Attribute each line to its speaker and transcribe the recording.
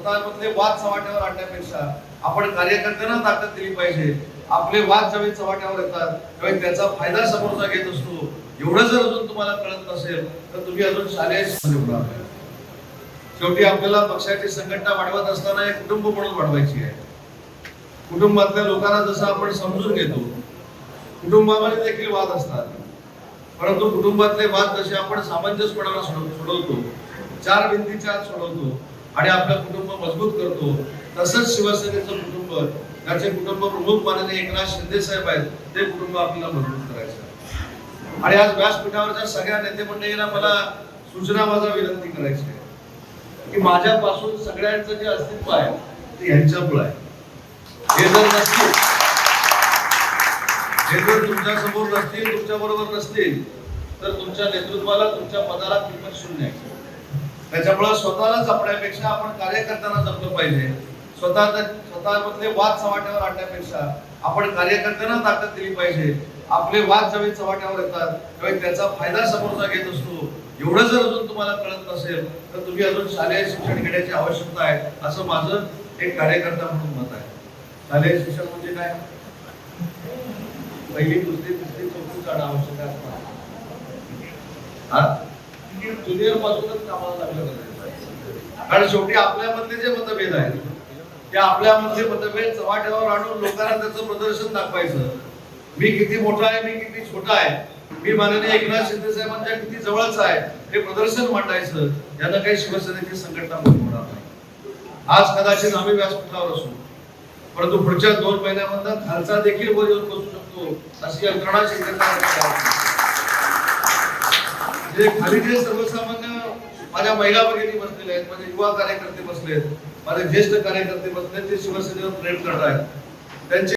Speaker 1: स्वतःमधले वाद चव्हाट्यावर आणण्यापेक्षा आपण कार्यकर्त्यांना ताकद दिली पाहिजे. आपले वाद ज्यावेळी चव्हाट्यावर येतात त्यावेळी त्याचा फायदा समोरचा घेत असतो. एवढं जर अजून तुम्हाला कळत नसेल तर तुम्ही अजून शालेय होणार. शेवटी आपल्याला पक्षाची संघटना वाढवत असताना एक कुटुंब म्हणून वाढवायची आहे. कुटुंबातल्या लोकांना जसं आपण समजून घेतो, कुटुंबामध्ये देखील वाद असतात, परंतु कुटुंबातले वाद जसे आपण सामंजस्यपणाने सोडवतो, चार भिंतीच्या आत सोडवतो आणि आपलं कुटुंब मजबूत करतो, तसंच शिवसेनेचं कुटुंब, त्याचे कुटुंब प्रमुख माननीय एकनाथ शिंदे साहेब आहेत, ते कुटुंब आपल्याला मजबूत करायचं. आणि आज व्यासपीठावरच्या सगळ्या नेते मंडळींना मला सूचना, माझा विनंती करायची आहे की माझ्यापासून सगळ्यांचं जे अस्तित्व आहे ते यांच्यामुळे आहे. हे जर नसतील, हे जर तुमच्या समोर नसतील, तुमच्या बरोबर नसतील, तर तुमच्या नेतृत्वाला, तुमच्या पदाला किंमत शून्य आहे. त्याच्यामुळे स्वतःला जपण्यापेक्षा आपण कार्यकर्त्यांना जपलं पाहिजे. स्वतःमधले वाद चव्हाट्यावर आणण्यापेक्षा आपण कार्यकर्त्यांना ताकद दिली पाहिजे. आपले वाद ज्यावेळी चव्हाट्यावर येतात त्यावेळी त्याचा फायदा समोरचा घेत असतो. एवढं जर अजून तुम्हाला कळत नसेल तर तुम्ही अजून शालेय शिक्षण घेण्याची आवश्यकता आहे, असं माझं एक कार्यकर्ता म्हणून मत आहे. शालेय शिक्षण म्हणजे काय? पहिली, दुसरी, तिसरी, चौथी जाणं आवश्यक आहे. ज्युनियर पासूनच कामाला लागलं पाहिजे. कारण शेवटी आपल्यामधले जे मतभेद आहेत ते आपल्यामधले मतभेद चव्हाट्यावर आणून लोकांना त्याचं प्रदर्शन दाखवायचं. मी किती मोठा आहे, मी किती छोटा आहे, मी माननीय एकनाथ शिंदे साहेबांच्या किती जवळच आहे, हे प्रदर्शन मांडायचं. याला काही शिवसेनेची संघटना होणार नाही. आज कदाचित आम्ही व्यासपीठावर असू, परंतु पुढच्या 2 महिन्यामध्ये खालचा देखील वर येऊन बसू शकतो अशी यंत्रणा शिवसेनेला. जे खाली जे सर्वसामान्य माझ्या महिला भगिनी बसलेले आहेत, माझे युवा कार्यकर्ते बसलेत, माझे ज्येष्ठ कार्यकर्ते बसलेत, ते शिवसेनेवर प्रेम करत आहेत. त्यांचे